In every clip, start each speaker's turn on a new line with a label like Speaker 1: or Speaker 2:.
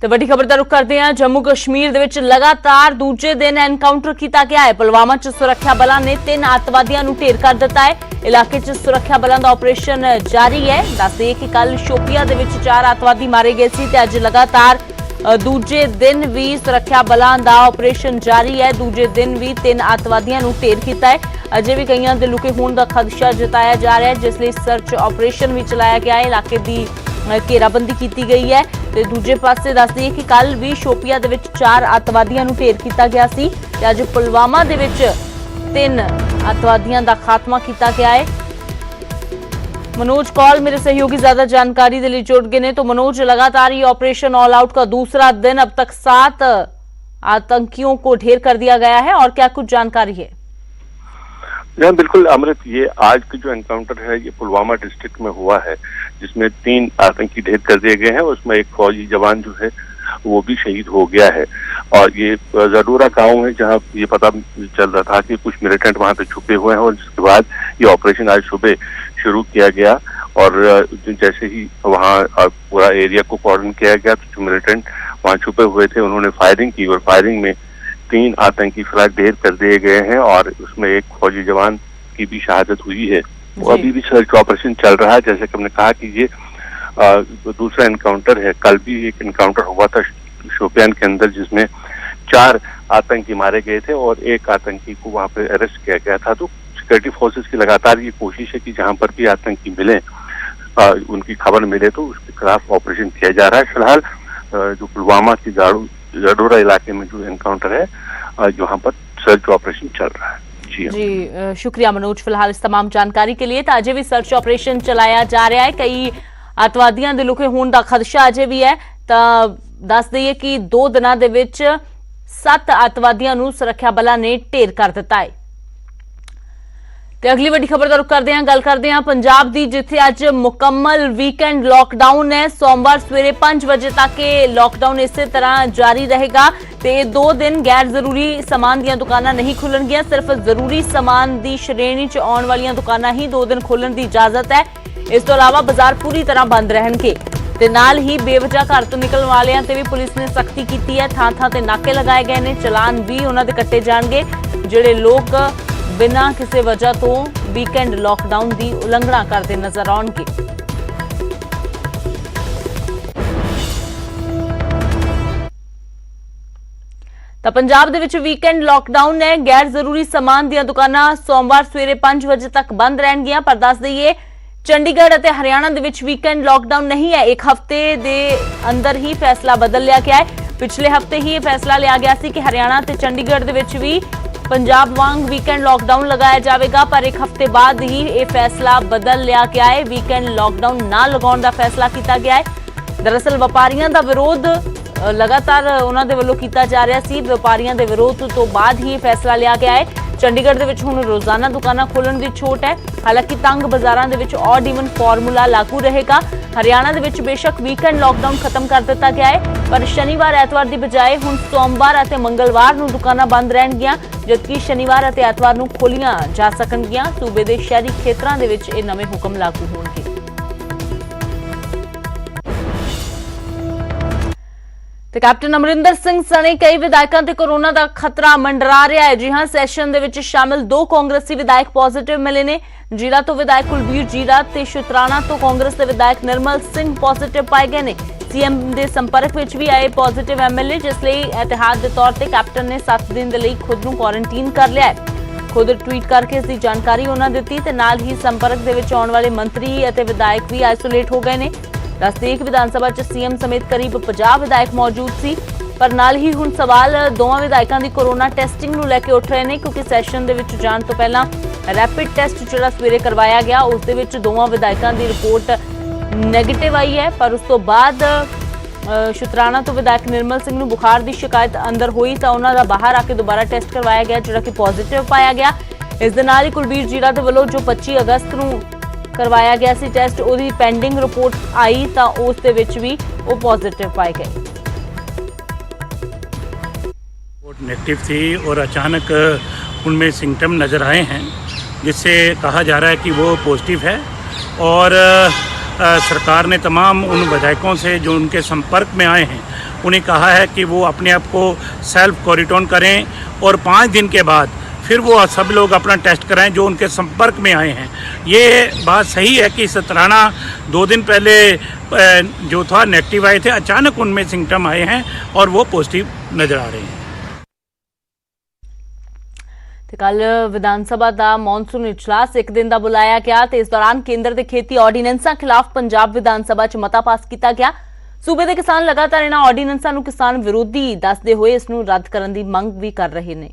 Speaker 1: ਤੇ ਵੱਡੀ ਖਬਰ ਦਾ ਰੁਖ ਕਰਦੇ ਹਾਂ। ਜੰਮੂ ਕਸ਼ਮੀਰ ਦੇ ਵਿੱਚ ਲਗਾਤਾਰ ਦੂਜੇ ਦਿਨ ਐਨਕਾਊਂਟਰ ਕੀਤਾ ਗਿਆ ਹੈ। ਪੁਲਵਾਮਾ 'ਚ ਸੁਰੱਖਿਆ ਬਲਾਂ ਨੇ 3 ਅੱਤਵਾਦੀਆਂ ਨੂੰ ਢੇਰ ਕਰ ਦਿੱਤਾ ਹੈ। ਇਲਾਕੇ 'ਚ ਸੁਰੱਖਿਆ ਬਲਾਂ ਦਾ ਆਪਰੇਸ਼ਨ ਜਾਰੀ ਹੈ। ਦੱਸਦੇ ਕਿ ਕੱਲ ਸ਼ੋਪੀਆ ਦੇ ਵਿੱਚ 4 ਅੱਤਵਾਦੀ ਮਾਰੇ ਗਏ ਸੀ ਤੇ ਅੱਜ ਲਗਾਤਾਰ ਦੂਜੇ ਦਿਨ ਵੀ ਸੁਰੱਖਿਆ ਬਲਾਂ ਦਾ ਆਪਰੇਸ਼ਨ ਜਾਰੀ ਹੈ। ਦੂਜੇ ਦਿਨ ਵੀ 3 ਅੱਤਵਾਦੀਆਂ ਨੂੰ ਢੇਰ ਕੀਤਾ ਹੈ। ਅਜੇ ਵੀ ਕਈਆਂ ਦੇ ਲੁਕੇ ਹੋਣ ਦਾ ਖਦਸ਼ਾ ਜਤਾਇਆ ਜਾ ਰਿਹਾ ਹੈ, ਜਿਸ ਲਈ ਸਰਚ ਆਪਰੇਸ਼ਨ ਵੀ ਚਲਾਇਆ ਗਿਆ ਹੈ। ਇਲਾਕੇ ਦੀ घेराबंदी की गई है। तो दूजे पासे दस दईए कि कल भी शोपिया दे विच 4 अतवादियों नूं ढेर किया गया सी ते अज पुलवामा दे विच 3 अतवादियों का खात्मा किया गया है। मनोज कौल मेरे सहयोगी ज्यादा जानकारी के लिए जुड़ गए हैं। तो मनोज, लगातार ये ऑपरेशन ऑल आउट का दूसरा दिन, अब तक 7 आतंकियों को ढेर कर दिया गया है और क्या कुछ जानकारी है?
Speaker 2: बिल्कुल अमृत, ये आज का जो एनकाउंटर है ये पुलवामा डिस्ट्रिक्ट में हुआ है, जिसमें 3 आतंकी ढेर कर दिए गए हैं। उसमें एक फौजी जवान जो है वो भी शहीद हो गया है। और ये जरूरा गांव है जहां ये पता चल रहा था कि कुछ मिलिटेंट वहां पे छुपे हुए हैं, और जिसके बाद ये ऑपरेशन आज सुबह शुरू किया गया। और जैसे ही वहां पूरा एरिया को कॉर्डन किया गया तो जो मिलिटेंट वहां छुपे हुए थे उन्होंने फायरिंग की, और फायरिंग में 3 आतंकी फिलहाल ढेर कर दिए गए हैं। और उसमें एक फौजी जवान की भी शहादत हुई है। वो अभी भी सर्च ऑपरेशन चल रहा है। जैसे कि हमने कहा कि ये दूसरा एनकाउंटर है। कल भी एक एनकाउंटर हुआ था शोपियान के अंदर, जिसमें 4 आतंकी मारे गए थे और 1 आतंकी को वहां पे अरेस्ट किया गया था। तो सिक्योरिटी फोर्सेस की लगातार ये कोशिश है कि जहां पर भी आतंकी मिले, उनकी खबर मिले तो उसके खिलाफ ऑपरेशन किया जा रहा है। फिलहाल जो पुलवामा की जडोरा इलाके में जो एनकाउंटर है, जहाँ पर सर्च ऑपरेशन चल रहा है।
Speaker 1: जी शुक्रिया मनोज, फिलहाल इस तमाम जानकारी के लिए। तो अजे भी सर्च ऑपरेशन चलाया जा रहा है। कई अतवादियों के लुके होने का खदशा अजे भी है। तो दस दईए कि 2 दिनों के विच 7 अतवादियों नूं सुरक्षा बलों ने ढेर कर दिता है। ਤੇ ਅਗਲੀ ਵੱਡੀ ਖਬਰ ਦਾ ਰੁਖ ਕਰਦੇ ਹਾਂ। ਗੱਲ ਕਰਦੇ ਹਾਂ ਪੰਜਾਬ ਦੀ, ਜਿੱਥੇ ਅੱਜ ਮੁਕੰਮਲ ਵੀਕਐਂਡ ਲੋਕਡਾਊਨ ਹੈ। ਸੋਮਵਾਰ ਸਵੇਰੇ 5 ਵਜੇ ਤੱਕ ਇਹ ਲੋਕਡਾਊਨ ਇਸੇ ਤਰ੍ਹਾਂ ਜਾਰੀ ਰਹੇਗਾ ਤੇ 2 ਦਿਨ ਗੈਰ ਜ਼ਰੂਰੀ ਸਮਾਨ ਦੀਆਂ ਦੁਕਾਨਾਂ ਨਹੀਂ ਖੁੱਲਣਗੀਆਂ। ਸਿਰਫ ਜ਼ਰੂਰੀ ਸਮਾਨ ਦੀ ਸ਼੍ਰੇਣੀ 'ਚ ਆਉਣ ਵਾਲੀਆਂ ਦੁਕਾਨਾਂ ਹੀ 2 ਦਿਨ ਖੋਲਣ ਦੀ ਇਜਾਜ਼ਤ ਹੈ। ਇਸ ਤੋਂ ਇਲਾਵਾ ਬਾਜ਼ਾਰ ਪੂਰੀ ਤਰ੍ਹਾਂ ਬੰਦ ਰਹਿਣਗੇ ਤੇ ਨਾਲ ਹੀ ਬੇਵਜ੍ਹਾ ਘਰ ਤੋਂ ਨਿਕਲਣ ਵਾਲਿਆਂ ਤੇ ਵੀ ਪੁਲਿਸ ਨੇ ਸਖਤੀ ਕੀਤੀ ਹੈ। ਥਾਂ-ਥਾਂ ਤੇ ਨਾਕੇ ਲਗਾਏ ਗਏ ਨੇ। ਚਲਾਨ ਵੀ ਉਹਨਾਂ ਦੇ ਕੱਟੇ ਜਾਣਗੇ ਜਿਹੜੇ ਲੋਕ बिना किसी वजह तो वीकेंड लॉकडाउन की उलंघना करते नजर आउणगे। तो पंजाब दे विच वीकेंड लॉकडाउन है। गैर जरूरी समान दी दुकानां सोमवार सवेरे 5 बजे तक बंद रहणगियां। पर दस दईए चंडीगढ़ और हरियाणा दे विच वीकेंड लॉकडाउन नहीं है। एक हफ्ते दे अंदर ही फैसला बदल लिया गया है। पिछले हफ्ते ही यह फैसला लिया गया सी कि हरियाणा ते चंडीगढ़ दे विच भी पंजाब वांग वीकेंड लॉकडाउन लगाया जाएगा। पर एक हफ्ते बाद ही यह फैसला बदल लिया गया है। वीकेंड लॉकडाउन ना लगाने का फैसला किया गया है। दरअसल व्यापारियों का विरोध लगातार उन्होंने वालों किया जा रहा सी। व्यापारियों के विरोध तो बाद ही फैसला लिया गया है। चंडीगढ़ दे विच हुण रोजाना दुकानां खोलण दी छूट है। हालांकि तंग बाजारां दे विच ऑड इवन फॉर्मूला लागू रहेगा। हरियाणा दे विच बेशक वीकेंड लॉकडाउन खत्म कर दिता गया है, पर शनिवार एतवार की बजाय हुण सोमवार और मंगलवार नूं दुकानां बंद रहणगियां, जबकि शनिवार और एतवार नूं खोलियां जा सकणगियां। सूबे दे शहरी खेतरां दे विच इह नवें हुकम लागू होणगे। तो कैप्टन अमरिंदर सिंह सने कई विधायकों ते कोरोना का खतरा मंडरा रहा है। जी हां, सैशन दे विच शामिल 2 कांग्रेसी विधायक पॉजिटिव मिले ने। जीरा तो विधायक कुलबीर जीरा ते शुतराणा तो कांग्रेस के विधायक निर्मल सिंह पॉजिटिव पाए गए ने। सीएम के संपर्क में भी आए पॉजिटिव एमएलए, जिसलिए एहतियात के तौर पर कैप्टन ने 7 दिन के लिए खुद को क्वारंटीन कर लिया है। खुद ट्वीट करके इसकी जानकारी उन्होंने दी ते नाल ही संपर्क दे विच आउण वाले मंत्री और विधायक भी आइसोलेट हो गए ने। दसदे कि विधानसभा च सीएम समेत करीब 50 विधायक मौजूद सी, पर नाल ही हुण सवाल दोवां विधायकों की कोरोना टेस्टिंग नूं लैके उठ रहे हैं, क्योंकि सैशन दे विच जाण तो पहला रैपिड टेस्ट जिहड़ा सवेरे करवाया गया उस दे विच दोवां विधायकों की रिपोर्ट नैगेटिव आई है। पर उस तो बाद शुतराणा तो विधायक निर्मल सिंह नूं बुखार की शिकायत अंदर हुई तो उन्हां दा बाहर आके दोबारा टेस्ट करवाया गया, जिहड़ा कि पॉजिटिव पाया गया। इस दे नाल ही कुलबीर जीरा दे वल्लों जो 25 अगस्त नूं करवाया गया सी टेस्ट, उहदी पेंडिंग रिपोर्ट आई तो उस दे विच भी वो पॉजिटिव पाए गए।
Speaker 3: रिपोर्ट नेगेटिव थी और अचानक उनमें सिम्टम नज़र आए हैं, जिससे कहा जा रहा है कि वो पॉजिटिव है। और सरकार ने तमाम उन विधायकों से जो उनके संपर्क में आए हैं उन्हें कहा है कि वो अपने आप को सेल्फ क्वारंटाइन करें और 5 दिन के बाद फिर वो सब लोग अपना टेस्ट कराएं जो उनके संपर्क में आए हैं। ये बात सही है कि सतराना 2 दिन पहले जो था नेगेटिव आए थे, अचानक उनमें सिम्टम आए हैं और वो पॉजिटिव नज़र आ रहे हैं।
Speaker 1: कल विधान सभा का मॉनसून इजलास 1 दिन का बुलाया गया तो इस दौरान केंद्र के खेती ऑर्डीनेंसा खिलाफ पंजाब विधान सभा च मता पास किया गया। सूबे के किसान लगातार इन्हां ऑर्डीनेंसा नूं किसान विरोधी दसदे होए इस नूं रद्द करन दी मंग भी कर रहे ने।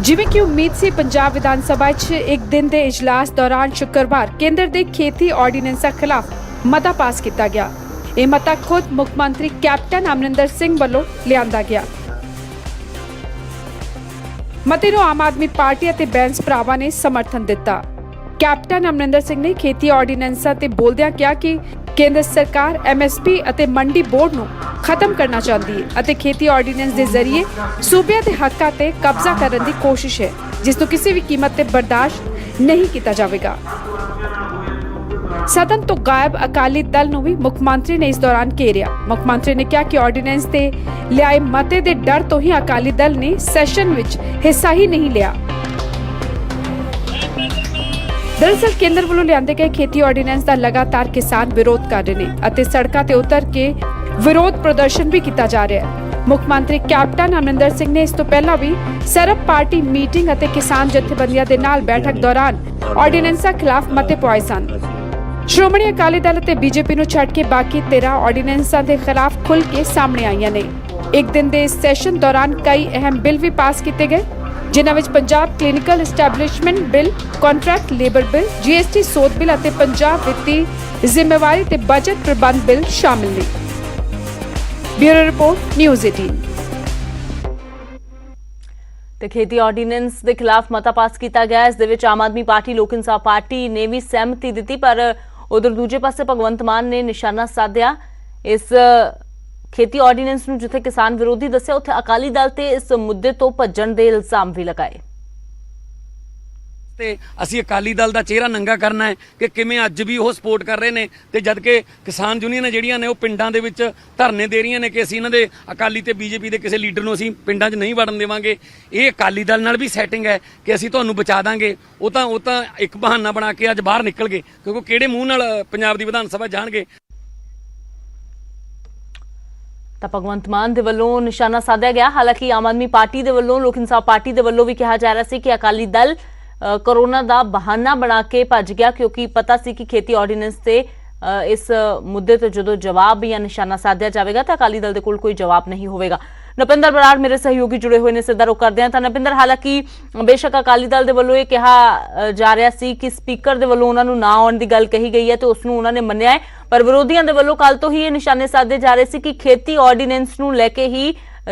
Speaker 4: जिवें कि उम्मीद से पंजाब विधान सभा च 1 दिन के इजलास दौरान शुक्रवार केंद्र के खेती ऑर्डीनेंसा खिलाफ मता पास किया गया। यह मता खुद मुख्य मंत्री कैप्टन अमरिंदर सिंह वालों लियांदा गया। मते नूं आम आदमी पार्टी और बैंस भरावां ने समर्थन दिता। कैप्टन अमरिंदर सिंह ने खेती ऑर्डीनेंसा ते बोलदियां कहा कि केंद्र सरकार MSP और मंडी बोर्ड नूं खत्म करना चाहती है और खेती ऑर्डीनेंस के जरिए सूबे के हकों ते कब्जा करने की कोशिश है जिसनूं किसी भी कीमत ते बर्दाश्त नहीं किया जाएगा। सदन तो गायब अकाली दल नूं भी मुख्यमंत्री ने इस दौरान घेरिया। मुख्यमंत्री ने कहा कि ऑर्डीनेंस ते लियाए मते दे डर तो ही अकाली दल ने सैशन विच हिस्सा ही नहीं लिया। दरअसल केंद्र वालों लियांदे गए खेती ऑर्डीनेंस का लगातार किसान विरोध कर रहे हैं और सड़कों ते उतर के विरोध प्रदर्शन भी किया जा रहा है। मुख्यमंत्री कैप्टन अमरिंदर सिंह ने इस तो पहला भी सरब पार्टी मीटिंग और किसान जथेबंदियों के नाल बैठक दौरान ऑर्डीनेंसा खिलाफ मते पवाए सन। श्रोमणी अकाली दल ते बीजेपी नूं छड्ड के बाकी 13 ऑर्डीनेंसां के खिलाफ खुल के सामने आईयां ने। 1 दिन के इस सैशन दौरान कई अहम बिल भी पास किए गए जिन्हां विच Punjab clinical establishment bill, contract labour bill, GST सोध बिल और पंजाब वित्ती जिम्मेवारी ते बजट प्रबंध बिल शामिल ने। Bureau report news 18।
Speaker 1: ਤੇ खेती ऑर्डीनेंस के खिलाफ मता पास किया गया। इस दे विच आम आदमी पार्टी, लोक इंसाफ पार्टी ने भी सहमति दी पर उधर दूजे पासे भगवंत मान ने निशाना साधिया। इस खेती ऑर्डीनेंस नूं जिथे किसान विरोधी दस्सिया उत्थे अकाली दल ते इस मुद्दे तो भज्जण दे इल्जाम भी लगाए।
Speaker 5: ਤੇ ਅਸੀਂ ਅਕਾਲੀ ਦਲ ਦਾ ਚਿਹਰਾ ਨੰਗਾ ਕਰਨਾ ਹੈ ਕਿ ਕਿਵੇਂ ਅੱਜ ਵੀ ਉਹ ਸਪੋਰਟ ਕਰ ਰਹੇ ਨੇ ਤੇ ਜਦ ਕਿ ਕਿਸਾਨ ਯੂਨੀਅਨ ਜਿਹੜੀਆਂ ਨੇ ਉਹ ਪਿੰਡਾਂ ਦੇ ਵਿੱਚ ਧਰਨੇ ਦੇ ਰਹੀਆਂ ਨੇ ਕਿ ਅਸੀਂ ਇਹਨਾਂ ਦੇ ਅਕਾਲੀ ਤੇ ਬੀਜੇਪੀ ਦੇ ਕਿਸੇ ਲੀਡਰ ਨੂੰ ਅਸੀਂ ਪਿੰਡਾਂ 'ਚ ਨਹੀਂ ਵੜਨ ਦੇਵਾਂਗੇ। ਇਹ ਅਕਾਲੀ ਦਲ ਨਾਲ ਵੀ ਸੈਟਿੰਗ ਹੈ ਕਿ ਅਸੀਂ ਤੁਹਾਨੂੰ ਬਚਾ ਦਾਂਗੇ। ਉਹ ਤਾਂ ਇੱਕ ਬਹਾਨਾ ਬਣਾ ਕੇ ਅੱਜ ਬਾਹਰ ਨਿਕਲ ਗਏ ਕਿਉਂਕਿ ਕਿਹੜੇ ਮੂੰਹ ਨਾਲ ਪੰਜਾਬ ਦੀ ਵਿਧਾਨ ਸਭਾ ਜਾਣਗੇ।
Speaker 1: ਤਾਂ ਭਗਵੰਤ ਮਾਨ ਦੇ ਵੱਲੋਂ ਨਿਸ਼ਾਨਾ ਸਾਧਿਆ ਗਿਆ। ਹਾਲਾਂਕਿ ਆਮ ਆਦਮੀ ਪਾਰਟੀ ਦੇ ਵੱਲੋਂ, ਲੋਕ ਇੰਸਾਫ ਪਾਰਟੀ ਦੇ ਵੱਲੋਂ ਵੀ ਕਿਹਾ ਜਾ ਰਿਹਾ ਸੀ ਕਿ ਅਕਾਲੀ ਦਲ कोरोना का बहाना बना के भज गया क्योंकि पता सी कि खेती ऑर्डीनेंस से इस मुद्दे तो जो जवाब या निशाना साधिया जाएगा तो अकाली दल के कोल कोई जवाब नहीं होगा। नपिंदर बराड़ मेरे सहयोगी जुड़े हुए ने, सीधा रुख करते हैं। तो नपिंदर, हालांकि बेशक अकाली दल के वलों कहा जा रहा सी कि स्पीकर के वलों उन्होंने ना आने की गल कही गई है तो उसनूं उन्होंने मन्निया है, पर विरोधियों के वलों कल तो ही ये निशाने साधे जा रहे सी कि खेती ऑर्डीनेंस नूं लैके ही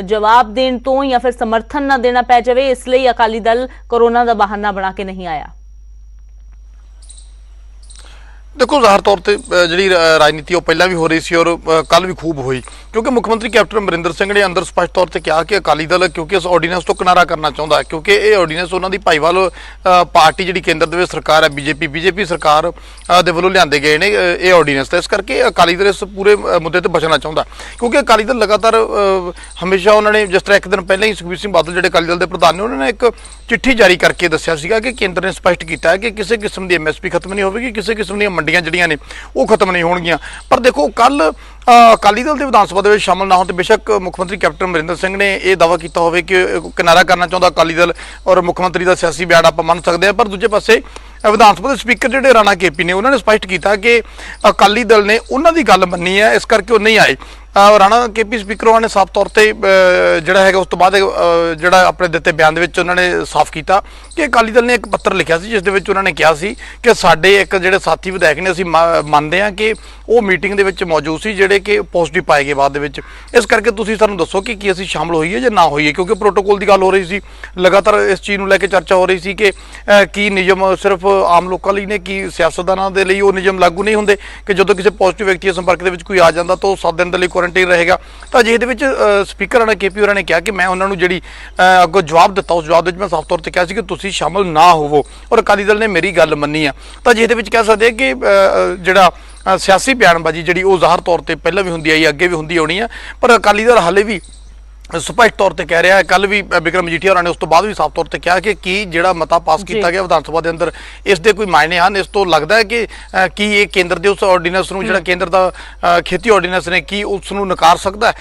Speaker 1: जवाब देने तो या फिर समर्थन ना देना पै जाए, इसलिए अकाली दल कोरोना का बहाना बना के नहीं आया।
Speaker 6: देखो, ज़ाहिर तौर पर जी राजनीति पहला भी हो रही सी और कल भी खूब हुई क्योंकि मुख्यमंत्री कैप्टन अमरिंदर सिंह ने अंदर स्पष्ट तौर पर कहा कि अकाली दल क्योंकि इस ऑर्डीनेंस तो किनारा करना चाहता है क्योंकि ये ऑर्डीनेंस उन्होंने भाईवाल पार्टी जी केंद्र के सरकार है बीजेपी सरकार के वलों लियाते गए हैं ये ऑर्डीनेंस। तो इस करके अकाली दल इस पूरे मुद्दे पर बचना चाहता क्योंकि अकाली दल लगातार हमेशा उन्होंने जिस तरह 1 दिन पहले ही सुखबीर सिंह बादल जो अकाली दल के प्रधान ने उन्होंने एक चिट्ठी जारी करके दस्या सीगा कि केंद्र ने स्पष्ट किया है कि किसी किस्म की MSP खत्म नहीं होगी, किसी किस्म दी मंडियां जिहड़ियां ने वो खत्म नहीं होणगियां। पर देखो, कल अकाली दल के विधान सभा के शामिल ना हो तो बेशक मुख्यमंत्री कैप्टन अमरिंदर सिंह ने यह दावा किया हो कि किनारा करना चाहता अकाली दल और मुख्यमंत्री का सियासी बयान आप मन सकते हैं, पर दूजे पासे विधान सभा के स्पीकर जो राणा KP ने उन्होंने स्पष्ट किया कि अकाली दल ने उन्होंने गल मन्नी है, इस करके वो नहीं आए। राणा KP स्पीकर ने साफ तौर पर जोड़ा है उस तो बाद जोड़ा अपने दिते बयान उन्होंने साफ किया कि अकाली दल ने एक पत्र लिखा सी जिस उन्होंने कहा सी कि साडे एक जोड़े साथी विधायक ने असीं मानते हैं कि वो मीटिंग दे विच मौजूद सी जिहड़े कि पॉजिटिव पाए गए बाद दे विच, इस करके तुसीं सानूं दसो कि असीं शामिल होईए या ना होईए क्योंकि प्रोटोकॉल की गल हो रही सी, लगातार इस चीज़ नूं लैके चर्चा हो रही सी कि की नियम सिर्फ आम लोगों लई ने कि सियासतदानां दे लई वो नियम लागू नहीं हुंदे कि जदों किसी पॉजिटिव व्यक्ति के संपर्क दे विच कोई आ जांदा तो 7 दिन दे लई ਕੁਆਰੰਟਾਈਨ ਰਹੇਗਾ। ਤਾਂ ਜਿਹਦੇ ਵਿੱਚ ਸਪੀਕਰ ਨੇ KP ਹੋਰਾਂ ਨੇ ਕਿਹਾ ਕਿ ਮੈਂ ਉਹਨਾਂ ਨੂੰ ਜਿਹੜੀ ਅੱਗੋਂ ਜਵਾਬ ਦਿੱਤਾ, ਉਸ ਜਵਾਬ ਦੇ ਵਿੱਚ ਮੈਂ ਸਾਫ਼ ਤੌਰ ਤੇ ਕਿਹਾ ਸੀ ਕਿ ਤੁਸੀਂ ਸ਼ਾਮਲ ਨਾ ਹੋਵੋ, ਔਰ ਅਕਾਲੀ ਦਲ ਨੇ ਮੇਰੀ ਗੱਲ ਮੰਨੀ ਆ। ਤਾਂ ਜਿਹਦੇ ਵਿੱਚ ਕਹਿ ਸਕਦੇ ਕਿ ਜਿਹੜਾ ਸਿਆਸੀ ਬਿਆਨਬਾਜ਼ੀ ਜਿਹੜੀ ਉਹ ਜ਼ਾਹਰ ਤੌਰ ਤੇ ਪਹਿਲਾਂ ਵੀ ਹੁੰਦੀ ਆਈ, ਅੱਗੇ ਵੀ ਹੁੰਦੀ ਆਉਣੀ ਆ, ਪਰ ਅਕਾਲੀ ਦਲ ਹਾਲੇ ਵੀ ਸਪਸ਼ਟ ਤੌਰ ਤੇ ਕਹਿ ਰਿਹਾ ਹੈ। ਕੱਲ ਵੀ ਬਿਕਰਮ ਮਜੀਠੀਆ ਹੋਰਾਂ ਨੇ ਉਸ ਤੋਂ ਬਾਅਦ ਵੀ ਸਾਫ਼ ਤੌਰ ਤੇ ਕਿਹਾ ਕਿ ਕੀ ਜਿਹੜਾ ਮਤਾ ਪਾਸ ਕੀਤਾ ਗਿਆ ਵਿਧਾਨ ਸਭਾ ਦੇ ਅੰਦਰ ਇਸ ਦੇ ਕੋਈ ਮਾਇਨੇ ਹਨ। ਇਸ ਤੋਂ ਲੱਗਦਾ ਹੈ ਕਿ ਕੀ ਇਹ ਕੇਂਦਰ ਦੇ ਉਸ ਆਰਡੀਨੈਂਸ ਨੂੰ, ਜਿਹੜਾ ਕੇਂਦਰ ਦਾ ਖੇਤੀ ਆਰਡੀਨੈਂਸ ਨੇ, ਕੀ ਉਸ ਨੂੰ ਨਕਾਰ ਸਕਦਾ ਹੈ।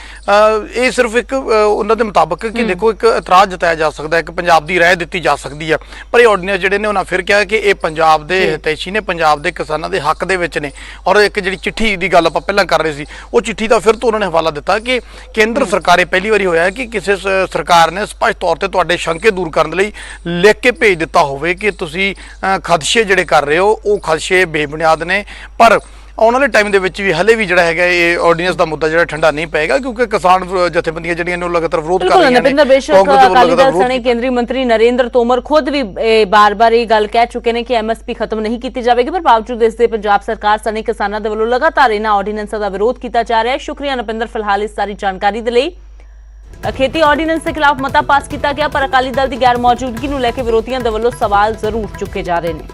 Speaker 6: ਇਹ ਸਿਰਫ ਇੱਕ ਉਹਨਾਂ ਦੇ ਮੁਤਾਬਕ ਕਿ ਦੇਖੋ ਇੱਕ ਇਤਰਾਜ਼ ਜਤਾਇਆ ਜਾ ਸਕਦਾ ਹੈ, ਇੱਕ ਪੰਜਾਬ ਦੀ ਰਾਏ ਦਿੱਤੀ ਜਾ ਸਕਦੀ ਹੈ, ਪਰ ਇਹ ਆਰਡੀਨੈਂਸ ਜਿਹੜੇ ਨੇ ਉਹਨਾਂ ਫਿਰ ਕਿਹਾ ਕਿ ਇਹ ਪੰਜਾਬ ਦੇ ਹਿਤੈਸ਼ੀ ਨੇ, ਪੰਜਾਬ ਦੇ ਕਿਸਾਨਾਂ ਦੇ ਹੱਕ ਦੇ ਵਿੱਚ ਨੇ। ਔਰ ਇੱਕ ਜਿਹੜੀ ਚਿੱਠੀ ਦੀ ਗੱਲ ਆਪਾਂ ਪਹਿਲਾਂ ਕਰ ਰਹੇ ਸੀ, ਉਹ ਚਿੱਠੀ ਦਾ ਫਿਰ ਤੋਂ ਉਹਨਾਂ ਨੇ ਹਵਾਲਾ ਦਿੱਤਾ ਕਿ ਕੇਂਦਰ ਸਰਕਾਰ ਪਹਿਲੀ ਵਾਰੀ ਹੋਇਆ ਕਿ ਕਿਸੇ ਸਰਕਾਰ ਨੇ ਸਪਸ਼ਟ ਤੌਰ ਤੇ ਤੁਹਾਡੇ ਸ਼ੰਕੇ ਦੂਰ ਕਰਨ ਲਈ ਲਿਖ ਕੇ ਭੇਜ ਦਿੱਤਾ ਹੋਵੇ ਕਿ ਤੁਸੀਂ ਖਦਸ਼ੇ ਜਿਹੜੇ ਕਰ ਰਹੇ ਹੋ ਉਹ ਖਦਸ਼ੇ ਬੇਬੁਨਿਆਦ ਨੇ। ਪਰ ਆਉਣ ਵਾਲੇ ਟਾਈਮ ਦੇ ਵਿੱਚ ਵੀ ਹਲੇ ਵੀ ਜਿਹੜਾ ਹੈਗਾ ਇਹ ਆਰਡੀਨੈਂਸ ਦਾ ਮੁੱਦਾ ਜਿਹੜਾ ਠੰਡਾ ਨਹੀਂ ਪਏਗਾ, ਕਿਉਂਕਿ ਕਿਸਾਨ ਜਥੇਬੰਦੀਆਂ ਜਿਹੜੀਆਂ ਨੇ ਉਹ ਲਗਾਤਾਰ ਵਿਰੋਧ ਕਰ ਰਹੀਆਂ ਨੇ।
Speaker 1: ਬੇਸ਼ੱਕ ਅਕਾਲੀ ਦਲ ਸਣੇ ਕੇਂਦਰੀ ਮੰਤਰੀ ਨਰਿੰਦਰ ਤੋਮਰ ਖੁਦ ਵੀ ਬਾਰ-ਬਾਰ ਇਹ ਗੱਲ ਕਹਿ ਚੁੱਕੇ ਨੇ ਕਿ MSP ਖਤਮ ਨਹੀਂ ਕੀਤੀ ਜਾਵੇਗੀ, ਪਰ ਬਾਵਜੂਦ ਇਸ ਦੇ ਪੰਜਾਬ ਸਰਕਾਰ ਸਣੇ ਕਿਸਾਨਾਂ ਦੇ ਵੱਲੋਂ ਲਗਾਤਾਰ ਇਹਨਾਂ ਆਰਡੀਨੈਂਸਾਂ ਦਾ ਵਿਰੋਧ ਕੀਤਾ ਜਾ ਰਿਹਾ ਹੈ। ਸ਼ੁਕਰੀਆ ਨਪਿੰਦਰ ਫਿਲਹਾਲ ਇਸ ਸਾਰੀ ਜਾਣਕਾਰੀ ਦੇ ਲਈ। खेती ऑर्डिनेंस के खिलाफ मता पास किया गया, पर अकाली दल की गैर मौजूदगी को लेकर विरोधियों के वलों सवाल जरूर चुके जा रहे हैं।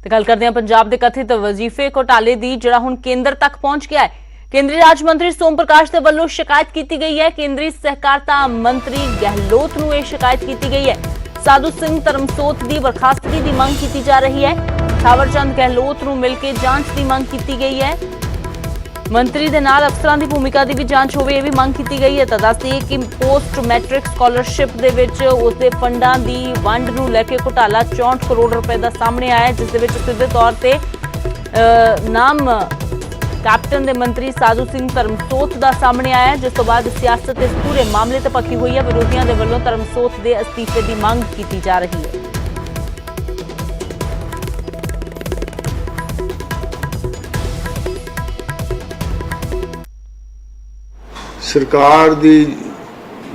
Speaker 1: गल करते हैं पंजाब के कथित वजीफे घोटाले की, जिहड़ा हुण केंद्र तक पहुंच गया है। केंद्रीय राज मंत्री सोम प्रकाश के वलों शिकायत की गई है। केंद्रीय सहकारिता मंत्री गहलोत नूं यह शिकायत की गई है। साधु सिंह धर्मसोत की बर्खास्तगी की मांग की जा रही है। थावर चंद गहलोत नूं मिलकर जांच की मांग की गई है। मंत्री दे नाल अफसरां की भूमिका की भी जांच होवे, यह भी मांग की गई है। तो दस दिए कि पोस्ट मैट्रिक स्कॉलरशिप दे विच उसदे फंडां दी वंड नूं लैके घोटाला 64 करोड़ रुपए का सामने आया, जिस दे विच सीधे तौर पर नाम कैप्टन दे मंत्री साधु सिंह धर्मसोत का सामने आया, जिस तो बाद सियासत इस पूरे मामले ते पक्की हुई है। विरोधियों के वलों धर्मसोत के अस्तीफे की मांग की जा रही है।
Speaker 7: सरकार की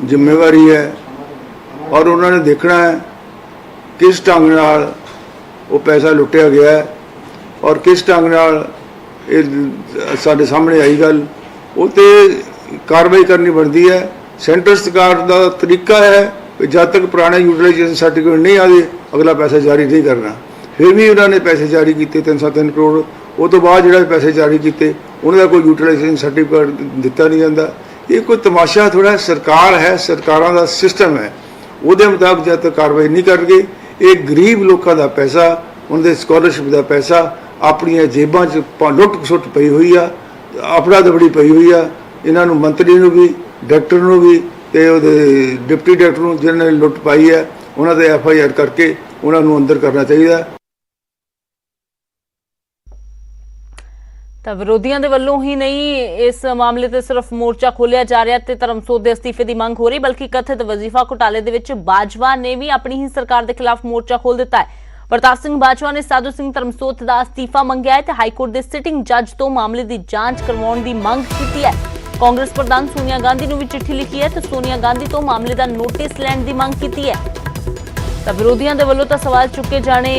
Speaker 7: जिम्मेवारी है और उन्होंने देखना है किस ढंग नाल वो पैसा लुटिया गया है और किस ढंग नाल साडे सामने आई गल वो तो कार्रवाई करनी बनती है। सेंटर सरकार का तरीका है कि जब तक पुराने यूटिलाइजेशन सर्टिफिकेट नहीं आते अगला पैसा जारी नहीं करना। फिर भी उन्होंने पैसे जारी किए 303 करोड़, वो तो बाद जो पैसे जारी किए उन्होंने कोई यूटिलाइजेशन सर्टिफिकेट दिता नहीं जाता। ये कोई तमाशा थोड़ा है, सरकार है, सरकारों का सिस्टम है, वो मुताबिक जब तक कार्रवाई नहीं करके ये गरीब लोगों का पैसा, उनके स्कॉलरशिप का पैसा अपनी जेबां च लुट सुट पई हुई आ, अपना दबड़ी पई हुई आ। इन्हों मंत्री भी, डायरैक्टर भी ते डिप्टी डायरैक्टर जिन्होंने लुट पाई है उन्होंने FIR करके उन्होंने अंदर करना चाहिए।
Speaker 1: तो विरोधियों के वलों ही नहीं इस मामले ते सिर्फ मोर्चा खोलिया जा रहा ते धर्मसोत के अस्तीफे की मांग हो रही, बल्कि कथित वजीफा घोटाले दे विच बाजवा ने भी अपनी ही सरकार के खिलाफ मोर्चा खोल दिता है। प्रताप सिंह बाजवा ने साधु सिंह धर्मसोत का अस्तीफा मंगया है ते हाईकोर्ट के सिटिंग जज तो मामले की जांच करवाउण दी मंग की है। कांग्रेस प्रधान सोनिया गांधी ने भी चिट्ठी लिखी है तो सोनिया गांधी तो मामले का नोटिस लैण की मांग की है। तो विरोधियों के वलों तो सवाल चुके जाने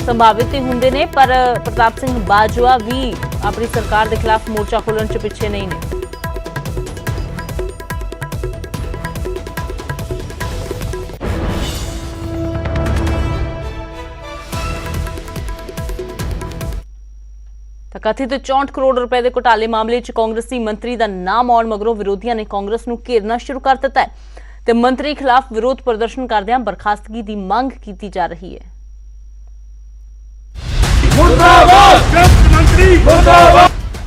Speaker 1: संभावित ही होंगे ने, पर प्रताप सिंह बाजवा भी अपनी सरकार के खिलाफ मोर्चा खोलने च पिछे नहीं ने। कथित 64 करोड़ रुपए के घोटाले मामले च कांग्रेसी मंत्री का नाम आउण मगरों विरोधियों ने कांग्रेस नूं घेरना शुरू कर दिता है ते मंत्री खिलाफ विरोध प्रदर्शन करदिआं बर्खास्तगी की मांग की जा रही है।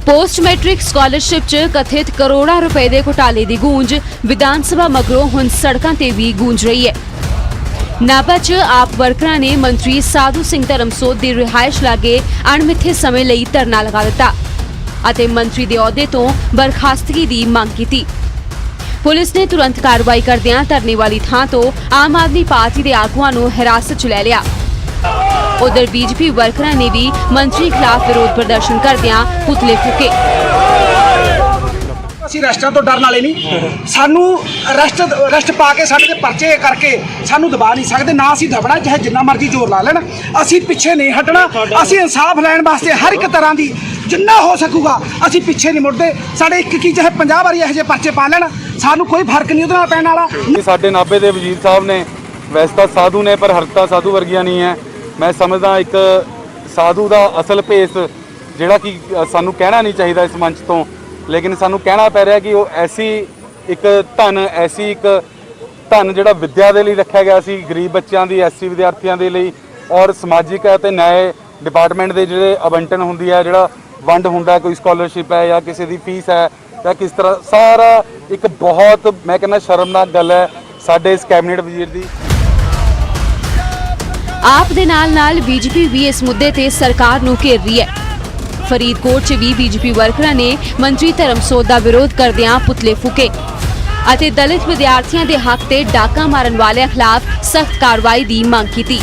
Speaker 8: पोस्ट मैट्रिक स्कॉलरशिप च कथित करोड़ां रुपए के घोटाले की गूंज विधान सभा मगरों हुण सड़कों ते भी गूंज रही है। नाभा च आप वर्करां ने मंत्री साधु सिंह धर्मसोत की रिहायश लागे अणमिथे समय लई धरना लगा दिता अते मंत्री दे अहुदे तो बर्खास्तगी की मांग की। पुलिस ने तुरंत कार्रवाई करदिआं धरने वाली थां तो आम आदमी पार्टी के आगुआं नूं हिरासत च लै लिया। उधर बीजेपी वर्करां ने भी मंत्री खिलाफ विरोध प्रदर्शन करदिआं पुतले फूके।
Speaker 9: ਅਸੀਂ ਅਰੈਸਟਾਂ ਤੋਂ ਡਰਨ ਵਾਲੇ ਨਹੀਂ। ਸਾਨੂੰ ਅਰੈਸਟ ਪਾ ਕੇ ਸਾਡੇ ਤੇ ਪਰਚੇ ਕਰਕੇ ਸਾਨੂੰ ਦਬਾ ਨਹੀਂ ਸਕਦੇ, ਨਾ ਅਸੀਂ ਦਬਣਾ, ਚਾਹੇ ਜਿੰਨਾ ਮਰਜ਼ੀ ਜ਼ੋਰ ਲਾ ਲੈਣ, ਅਸੀਂ ਪਿੱਛੇ ਨਹੀਂ ਹਟਣਾ। ਅਸੀਂ ਇਨਸਾਫ ਲੈਣ ਵਾਸਤੇ ਹਰ ਇੱਕ ਤਰ੍ਹਾਂ ਦੀ ਜਿੰਨਾ ਹੋ ਸਕੂਗਾ ਅਸੀਂ ਪਿੱਛੇ ਨਹੀਂ ਮੁੜਦੇ। ਸਾਡੇ ਇੱਕ ਕੀ ਚਾਹੇ 50 ਵਾਰੀ ਇਹੋ ਜਿਹੇ ਪਰਚੇ ਪਾ ਲੈਣ, ਸਾਨੂੰ ਕੋਈ ਫਰਕ ਨਹੀਂ ਉਹਦੇ ਨਾਲ ਪੈਣ ਵਾਲਾ।
Speaker 10: ਸਾਡੇ ਨਾਭੇ ਦੇ ਵਜ਼ੀਰ ਸਾਹਿਬ ਨੇ ਵੈਸੇ ਤਾਂ ਸਾਧੂ ਨੇ, ਪਰ ਹਰਕਤਾਂ ਸਾਧੂ ਵਰਗੀਆਂ ਨਹੀਂ ਹੈ। ਮੈਂ ਸਮਝਦਾ ਇੱਕ ਸਾਧੂ ਦਾ ਅਸਲ ਭੇਸ ਜਿਹੜਾ ਕਿ ਸਾਨੂੰ ਕਹਿਣਾ ਨਹੀਂ ਚਾਹੀਦਾ ਇਸ ਮੰਚ ਤੋਂ, ਲੇਕਿਨ ਸਾਨੂੰ ਕਹਿਣਾ ਪੈ ਰਿਹਾ ਕਿ ਉਹ ਐਸੀ ਇੱਕ ਧਨ ਜਿਹੜਾ ਵਿੱਦਿਆ ਦੇ ਲਈ ਰੱਖਿਆ ਗਿਆ ਸੀ, ਗਰੀਬ ਬੱਚਿਆਂ ਦੀ, ਐਸਸੀ ਵਿਦਿਆਰਥੀਆਂ ਦੇ ਲਈ, ਔਰ ਸਮਾਜਿਕ ਅਤੇ ਨਿਆਂ ਡਿਪਾਰਟਮੈਂਟ ਦੇ ਜਿਹੜੇ ਆਬੰਟਨ ਹੁੰਦੀ ਹੈ, ਜਿਹੜਾ ਵੰਡ ਹੁੰਦਾ, ਕੋਈ ਸਕਾਲਰਸ਼ਿਪ ਹੈ ਜਾਂ ਕਿਸੇ ਦੀ ਫੀਸ ਹੈ ਜਾਂ ਕਿਸ ਤਰ੍ਹਾਂ, ਸਾਰਾ ਇੱਕ ਬਹੁਤ ਮੈਂ ਕਹਿੰਦਾ ਸ਼ਰਮਨਾਕ ਗੱਲ ਹੈ ਸਾਡੇ ਇਸ ਕੈਬਨਿਟ ਵਜ਼ੀਰ ਦੀ।
Speaker 8: ਆਪ ਦੇ ਨਾਲ ਬੀਜੇਪੀ ਵੀ ਇਸ ਮੁੱਦੇ ਤੇ ਸਰਕਾਰ ਨੂੰ ਘੇਰ ਰਹੀ ਹੈ। ਫਰੀਦਕੋਟ 'ਚ ਵੀ ਬੀਜੇਪੀ ਵਰਕਰਾਂ ਨੇ ਮੰਤਰੀ ਧਰਮਸੋਤ ਦਾ ਵਿਰੋਧ ਕਰਦਿਆਂ ਪੁਤਲੇ ਫੂਕੇ ਅਤੇ ਦਲਿਤ ਵਿਦਿਆਰਥੀਆਂ ਦੇ ਹੱਕ ਤੇ ਡਾਕਾ ਮਾਰਨ ਵਾਲਿਆਂ ਖਿਲਾਫ ਸਖਤ ਕਾਰਵਾਈ ਦੀ ਮੰਗ ਕੀਤੀ।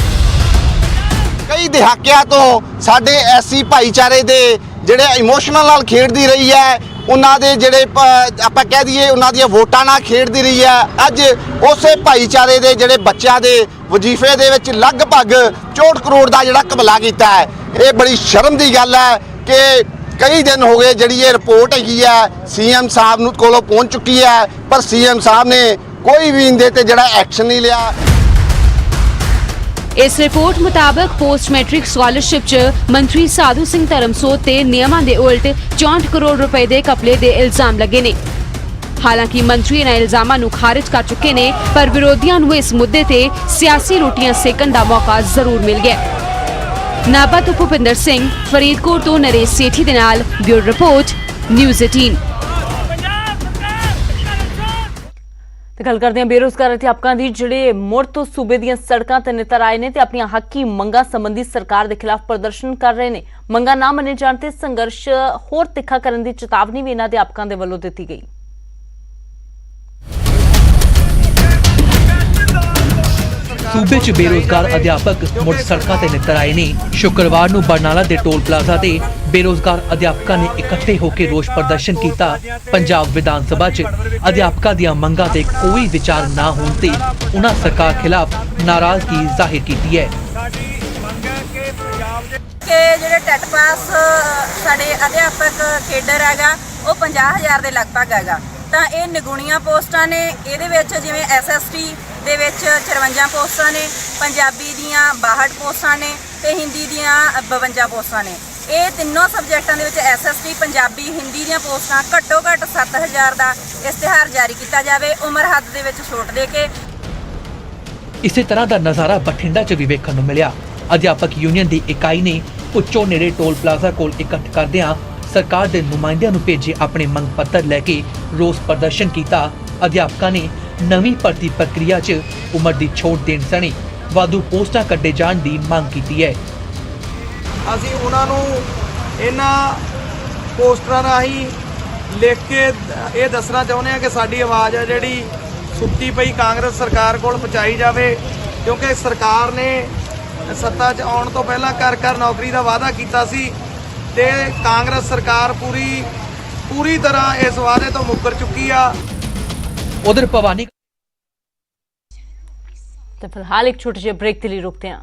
Speaker 11: ਕਈ ਦਹਾਕਿਆਂ ਤੋਂ ਸਾਡੇ ਐਸਸੀ ਭਾਈਚਾਰੇ ਦੇ ਜਿਹੜੇ ਇਮੋਸ਼ਨਲ ਨਾਲ ਖੇਡਦੀ ਰਹੀ ਹੈ, ਉਹਨਾਂ ਦੇ ਜਿਹੜੇ ਆਪਾਂ ਕਹਿ ਦਈਏ ਉਹਨਾਂ ਦੀਆਂ ਵੋਟਾਂ ਨਾਲ ਖੇਡਦੀ ਰਹੀ ਹੈ। ਅੱਜ ਉਸੇ ਭਾਈਚਾਰੇ ਦੇ ਜਿਹੜੇ ਬੱਚਿਆਂ ਦੇ ਵਜ਼ੀਫੇ ਦੇ ਵਿੱਚ ਲਗਭਗ 64 ਕਰੋੜ ਦਾ ਜਿਹੜਾ ਘਪਲਾ ਕੀਤਾ ਹੈ। ਇਹ ਬੜੀ ਸ਼ਰਮ ਦੀ ਗੱਲ ਹੈ ਕਿ ਕਈ ਦਿਨ ਹੋ ਗਏ ਜਿਹੜੀ ਇਹ ਰਿਪੋਰਟ ਹੈਗੀ ਹੈ ਸੀਐਮ ਸਾਹਿਬ ਨੂੰ ਕੋਲੋਂ ਪਹੁੰਚ ਚੁੱਕੀ ਹੈ, ਪਰ ਸੀਐਮ ਸਾਹਿਬ ਨੇ ਕੋਈ ਵੀ ਇਹਦੇ ਤੇ ਜਿਹੜਾ ਐਕਸ਼ਨ ਨਹੀਂ ਲਿਆ।
Speaker 8: ਇਸ ਰਿਪੋਰਟ ਮੁਤਾਬਕ ਪੋਸਟ ਮੈਟ੍ਰਿਕ ਸਕਾਲਰਸ਼ਿਪ 'ਚ ਮੰਤਰੀ ਸਾਧੂ ਸਿੰਘ ਧਰਮਸੋਤ ਤੇ ਨਿਯਮਾਂ ਦੇ ਉਲਟ 64 ਕਰੋੜ ਰੁਪਏ ਦੇ ਘਪਲੇ ਦੇ ਇਲਜ਼ਾਮ ਲੱਗੇ ਨੇ। ਹਾਲਾਂਕਿ ਮੰਤਰੀ ਇਹਨਾਂ ਇਲਜ਼ਾਮਾਂ ਨੂੰ ਖਾਰਿਜ ਕਰ ਚੁੱਕੇ ਨੇ, ਪਰ ਵਿਰੋਧੀਆਂ ਨੂੰ ਇਸ ਮੁੱਦੇ ਤੇ ਸਿਆਸੀ ਰੋਟੀਆਂ ਸੇਕਣ ਦਾ ਮੌਕਾ ਜ਼ਰੂਰ ਮਿਲ ਗਿਆ। ਨਾਭਾ ਤੋਂ ਭੁਪਿੰਦਰ ਸਿੰਘ, ਫਰੀਦਕੋਟ ਤੋਂ ਨਰੇਸ਼ ਸੇਠੀ ਦੇ ਨਾਲ ਬਿਊਰੋ ਰਿਪੋਰਟ, ਨਿਊਜ਼ 18।
Speaker 1: ਤੇ ਗੱਲ ਕਰਦੇ ਹਾਂ ਬੇਰੁਜ਼ਗਾਰ ਅਧਿਆਪਕਾਂ ਦੀ, ਜਿਹੜੇ ਮੁੜ ਤੋਂ ਸੂਬੇ ਦੀਆਂ ਸੜਕਾਂ ਤੇ ਨਿਤਰ ਆਏ ਨੇ ਤੇ ਆਪਣੀਆਂ ਹੱਕੀ ਮੰਗਾਂ ਸੰਬੰਧੀ ਸਰਕਾਰ ਦੇ ਖਿਲਾਫ ਪ੍ਰਦਰਸ਼ਨ ਕਰ ਰਹੇ ਨੇ। ਮੰਗਾਂ ਨਾ ਮੰਨੇ ਜਾਣ ਤੇ ਸੰਘਰਸ਼ ਹੋਰ ਤਿੱਖਾ ਕਰਨ ਦੀ ਚੇਤਾਵਨੀ ਵੀ ਇਹਨਾਂ ਅਧਿਆਪਕਾਂ ਦੇ ਵੱਲੋਂ ਦਿੱਤੀ ਗਈ।
Speaker 12: ਸੂਬੇ 'ਚ ਬੇਰੋਜ਼ਗਾਰ ਅਧਿਆਪਕ ਮੁੜ ਸੜਕਾਂ ਤੇ ਨਿੱਤਰ ਆਏ ਨੇ। ਸ਼ੁੱਕਰਵਾਰ ਨੂੰ ਬਰਨਾਲਾ ਦੇ ਟੋਲ ਪਲਾਜ਼ਾ ਤੇ ਬੇਰੋਜ਼ਗਾਰ ਅਧਿਆਪਕਾਂ ਨੇ ਇਕੱਠੇ ਹੋ ਕੇ ਰੋਸ ਪ੍ਰਦਰਸ਼ਨ ਕੀਤਾ। ਪੰਜਾਬ ਵਿਧਾਨ ਸਭਾ 'ਚ ਅਧਿਆਪਕਾਂ ਦੀਆਂ ਮੰਗਾਂ ਤੇ ਕੋਈ ਵਿਚਾਰ ਨਾ ਹੋਣ ਤੇ ਉਹਨਾਂ ਸਰਕਾਰ ਖਿਲਾਫ ਨਾਰਾਜ਼ਗੀ ਜ਼ਾਹਿਰ ਕੀਤੀ ਹੈ।
Speaker 13: ਕਿ ਜਿਹੜੇ ਟੈਟ ਪਾਸ ਸਾਡੇ ਅਧਿਆਪਕ ਕੇਡਰ ਹੈਗਾ ਉਹ 50,000 ਦੇ ਲਗਭਗ ਹੈਗਾ, ਤਾਂ ਇਹ ਨਿਗੁਣੀਆਂ ਪੋਸਟਾਂ ਨੇ। ਇਹਦੇ ਵਿੱਚ ਜਿਵੇਂ ਐਸਐਸਟੀ ਦੇ ਵਿੱਚ 54 ਪੋਸਟਾਂ ਨੇ, ਪੰਜਾਬੀ ਦੀਆਂ 62 ਪੋਸਟਾਂ ਨੇ ਤੇ ਹਿੰਦੀ ਦੀਆਂ 52 ਪੋਸਟਾਂ ਨੇ। ਇਹ ਤਿੰਨੋਂ ਸਬਜੈਕਟਾਂ ਦੇ ਵਿੱਚ ਐਸਐਸਟੀ, ਪੰਜਾਬੀ, ਹਿੰਦੀ ਦੀਆਂ ਪੋਸਟਾਂ ਘੱਟੋ ਘੱਟ 7,000 ਦਾ ਇਸ਼ਤਿਹਾਰ ਜਾਰੀ ਕੀਤਾ ਜਾਵੇ, ਉਮਰ ਹੱਦ ਦੇ ਵਿੱਚ ਛੋਟ ਦੇ ਕੇ।
Speaker 12: ਇਸੇ ਤਰ੍ਹਾਂ ਦਾ ਨਜ਼ਾਰਾ ਬਠਿੰਡਾ 'ਚ ਵੀ ਵੇਖਣ ਨੂੰ ਮਿਲਿਆ। ਅਧਿਆਪਕ ਯੂਨੀਅਨ ਦੀ ਇਕਾਈ ਨੇ ਪੁੱਚੋ ਨੇੜੇ ਟੋਲ ਪਲਾਜ਼ਾ ਕੋਲ ਇਕੱਠ ਕਰਦਿਆਂ ਸਰਕਾਰ ਦੇ ਨੁਮਾਇੰਦਿਆਂ ਨੂੰ ਭੇਜੇ ਆਪਣੇ ਮੰਗ ਪੱਤਰ ਲੈ ਕੇ ਰੋਸ ਪ੍ਰਦਰਸ਼ਨ ਕੀਤਾ। ਅਧਿਆਪਕਾਂ ਨੇ ਨਵੀਂ ਭਰਤੀ ਪ੍ਰਕਿਰਿਆ 'ਚ ਉਮਰ ਦੀ ਛੋਟ ਦੇਣ ਸਣੇ ਵਾਧੂ ਪੋਸਟਾਂ ਕੱਢੇ ਜਾਣ ਦੀ ਮੰਗ ਕੀਤੀ ਹੈ।
Speaker 9: ਅਸੀਂ ਉਹਨਾਂ ਨੂੰ ਇਹਨਾਂ ਪੋਸਟਰਾਂ ਰਾਹੀਂ ਲਿਖ ਕੇ ਇਹ ਦੱਸਣਾ ਚਾਹੁੰਦੇ ਹਾਂ ਕਿ ਸਾਡੀ ਆਵਾਜ਼ ਹੈ ਜਿਹੜੀ ਸੁੱਤੀ ਪਈ ਕਾਂਗਰਸ ਸਰਕਾਰ ਕੋਲ ਪਹੁੰਚਾਈ ਜਾਵੇ, ਕਿਉਂਕਿ ਸਰਕਾਰ ਨੇ ਸੱਤਾ 'ਚ ਆਉਣ ਤੋਂ ਪਹਿਲਾਂ ਘਰ ਨੌਕਰੀ ਦਾ ਵਾਅਦਾ ਕੀਤਾ ਸੀ ਤੇ ਕਾਂਗਰਸ ਸਰਕਾਰ ਪੂਰੀ ਤਰ੍ਹਾਂ ਇਸ ਵਾਅਦੇ ਤੋਂ ਮੁੱਕਰ ਚੁੱਕੀ ਆ।
Speaker 12: ਉਧਰ ਭਵਾਨੀ
Speaker 1: ਤੇ ਫਿਲਹਾਲ ਇੱਕ ਛੋਟੇ ਜਿਹੇ ਬ੍ਰੇਕ ਦੇ ਲਈ ਰੁਕਦੇ ਹਾਂ।